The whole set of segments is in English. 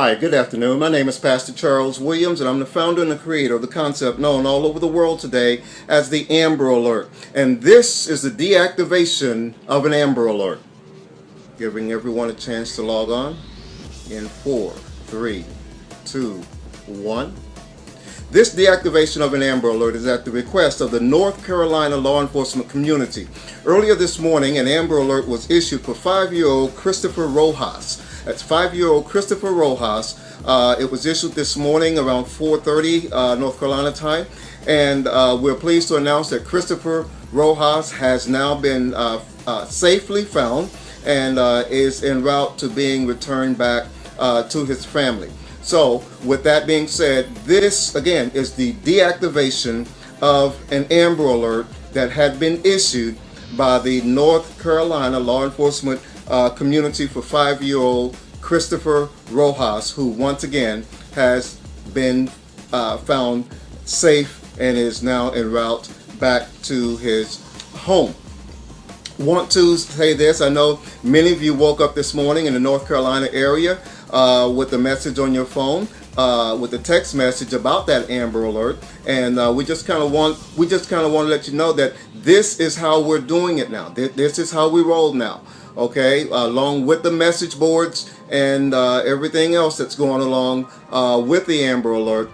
Hi, good afternoon. My name is Pastor Charles Williams, and I'm the founder and the creator of the concept known all over the world today as the Amber Alert. And this is the deactivation of an Amber Alert. Giving everyone a chance to log on in 4, 3, 2, 1. This deactivation of an Amber Alert is at the request of the North Carolina law enforcement community. Earlier this morning, an Amber Alert was issued for 5-year-old Christopher Rojas. That's 5-year-old Christopher Rojas. It was issued this morning around 4:30 North Carolina time. And we're pleased to announce that Christopher Rojas has now been safely found and is en route to being returned back to his family. So, with that being said, this again is the deactivation of an Amber Alert that had been issued by the North Carolina law enforcement community for 5-year-old Christopher Rojas, who once again has been found safe and is now en route back to his home. Want to say this, I know many of you woke up this morning in the North Carolina area with a message on your phone, with a text message about that Amber Alert, and we just kind of want to let you know that this is how we're doing it now. This is how we roll now. Okay, along with the message boards and everything else that's going along with the Amber Alert.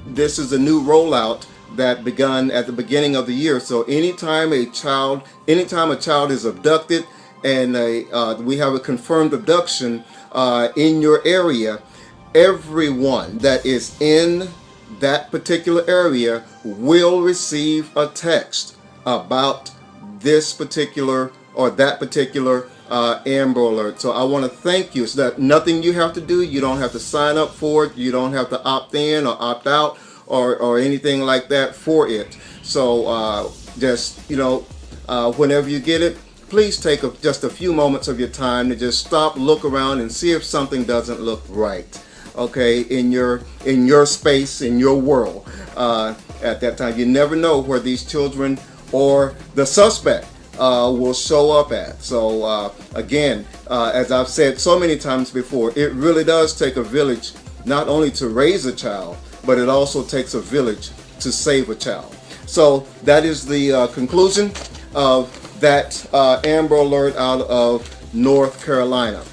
This is a new rollout that begun at the beginning of the year. So anytime a child is abducted and we have a confirmed abduction in your area, everyone that is in that particular area will receive a text about this particular or that particular Amber Alert. So I want to thank you. It's not nothing you have to do. You don't have to sign up for it. You don't have to opt in or opt out or anything like that for it. So just, whenever you get it, please take just a few moments of your time to just stop, look around, and see if something doesn't look right. Okay, in your space, in your world. At that time, you never know where these children or the suspect will show up at. So again, as I've said so many times before, it really does take a village not only to raise a child, but it also takes a village to save a child. So that is the conclusion of that Amber Alert out of North Carolina.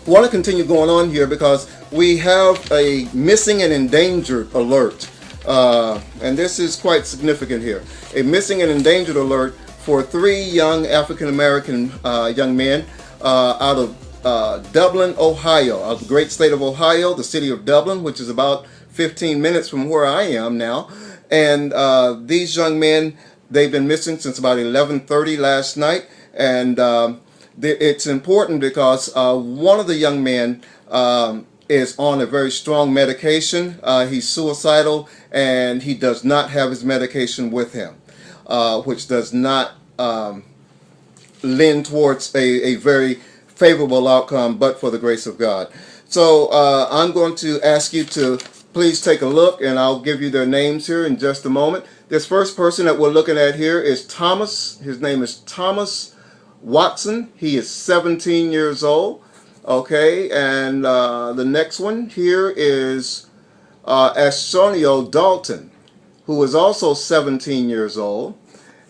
I want to continue going on here because we have a missing and endangered alert. And this is quite significant here. A missing and endangered alert for 3 young African-American young men out of Dublin, Ohio, of the great state of Ohio, the city of Dublin, which is about 15 minutes from where I am now. And these young men, they've been missing since about 11:30 last night. And it's important because one of the young men is on a very strong medication. He's suicidal, and he does not have his medication with him, which does not lend towards a very favorable outcome, but for the grace of God. So I'm going to ask you to please take a look, and I'll give you their names here in just a moment. This first person that we're looking at here is Thomas. His name is Thomas Watson. He is 17 years old. Okay, and the next one here is Astonio Dalton, who is also 17 years old.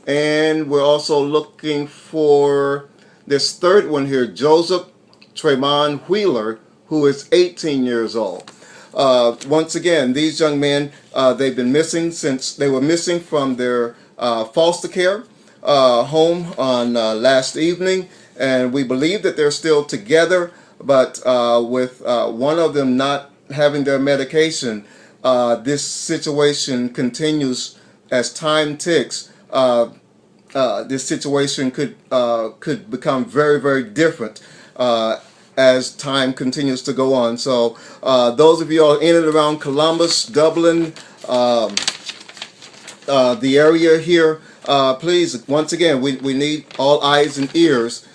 And we're also looking for this third one here, Joseph Tremont Wheeler, who is 18 years old. Once again, these young men, they've been missing since they were missing from their foster care home on last evening. And we believe that they're still together, but with one of them not having their medication, this situation continues as time ticks. This situation could become very, very different as time continues to go on. So those of you all in and around Columbus, Dublin, the area here, please, once again, we need all eyes and ears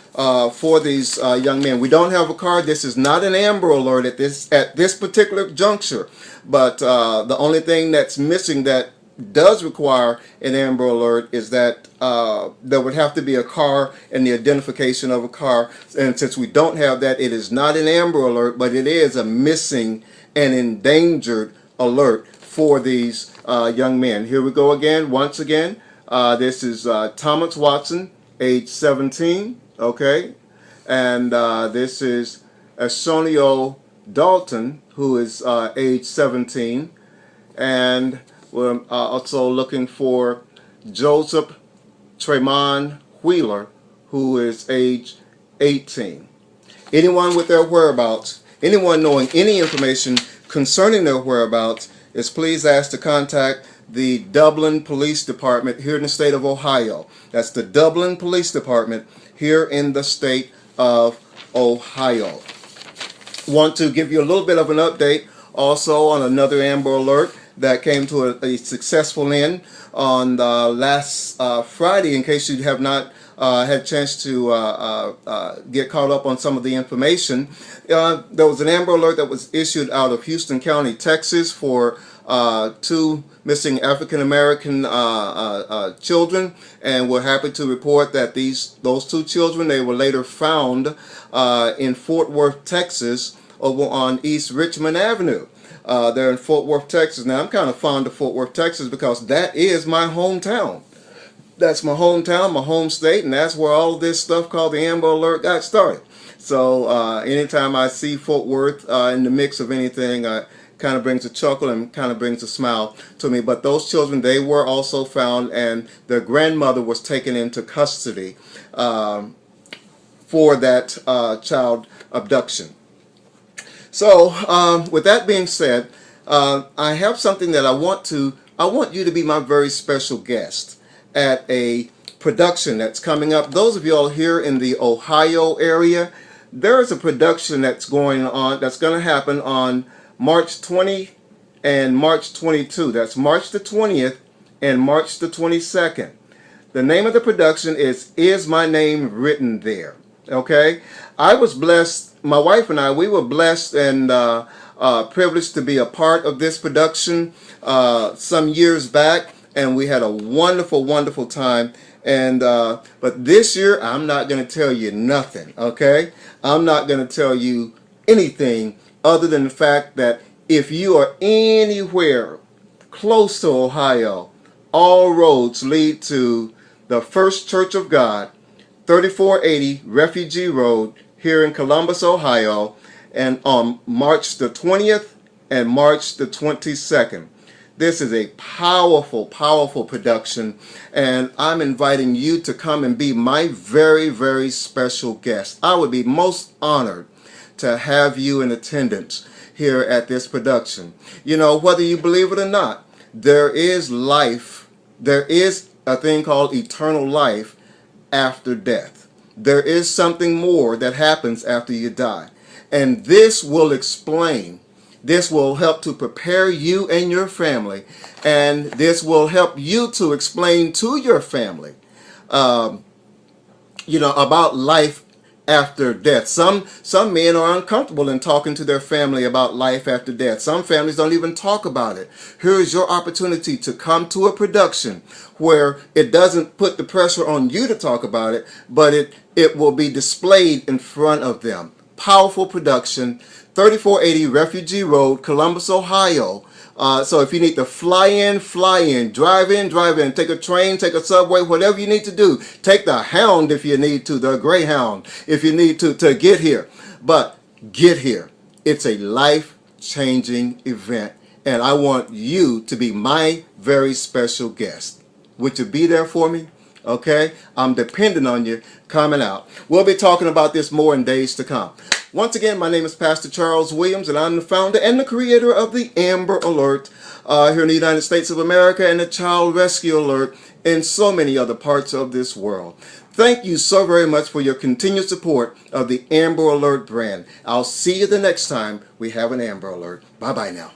for these young men. We don't have a car. This is not an Amber Alert at this particular juncture, but the only thing that's missing that does require an Amber Alert is that there would have to be a car and the identification of a car. And since we don't have that, it is not an Amber Alert, but it is a missing and endangered alert for these young men. Here we go again, once again. This is Thomas Watson, age 17, okay? And this is Asonio Dalton, who is age 17. And we're also looking for Joseph Tremont Wheeler, who is age 18. Anyone with their whereabouts, anyone knowing any information concerning their whereabouts, is please asked to contact the Dublin Police Department here in the state of Ohio. That's the Dublin Police Department here in the state of Ohio. Want to give you a little bit of an update also on another Amber Alert that came to a successful end on last Friday. In case you have not had a chance to get caught up on some of the information, there was an Amber Alert that was issued out of Houston County, Texas, for 2 missing African American children, and we're happy to report that those 2 children, they were later found in Fort Worth, Texas, over on East Richmond Avenue. They're in Fort Worth, Texas. Now, I'm kind of fond of Fort Worth, Texas, because that is my hometown. That's my hometown, my home state, and that's where all this stuff called the Amber Alert got started. So anytime I see Fort Worth in the mix of anything, kind of brings a chuckle and kind of brings a smile to me. But those children, they were also found, and their grandmother was taken into custody for that child abduction. So with that being said, I have something that I want you to be my very special guest at a production that's coming up. Those of you all here in the Ohio area, there is a production that's going on, that's going to happen on March 20 and March 22. That's March the 20th and March the 22nd. The name of the production is My Name Written There? Okay? I was blessed, my wife and I, we were blessed and privileged to be a part of this production some years back, and we had a wonderful, wonderful time. And but this year, I'm not going to tell you nothing, okay? I'm not going to tell you anything other than the fact that if you are anywhere close to Ohio, all roads lead to the First Church of God, 3480 Refugee Road here in Columbus, Ohio, and on March the 20th and March the 22nd. This is a powerful, powerful production, and I'm inviting you to come and be my very, very special guest. I would be most honored to have you in attendance here at this production. You know, whether you believe it or not, there is life, there is a thing called eternal life after death. There is something more that happens after you die. And this will explain, this will help to prepare you and your family, and this will help you to explain to your family, about life after death. Some men are uncomfortable in talking to their family about life after death. Some families don't even talk about it. Here is your opportunity to come to a production where it doesn't put the pressure on you to talk about it, but it will be displayed in front of them. Powerful production, 3480 Refugee Road, Columbus, Ohio. So if you need to fly in, drive in, take a train, take a subway, whatever you need to do. Take the Hound if you need to, the Greyhound, if you need to get here. But get here. It's a life-changing event, and I want you to be my very special guest. Would you be there for me? Okay? I'm depending on you coming out. We'll be talking about this more in days to come. Once again, my name is Pastor Charles Williams, and I'm the founder and the creator of the Amber Alert here in the United States of America, and the Child Rescue Alert in so many other parts of this world. Thank you so very much for your continued support of the Amber Alert brand. I'll see you the next time we have an Amber Alert. Bye-bye now.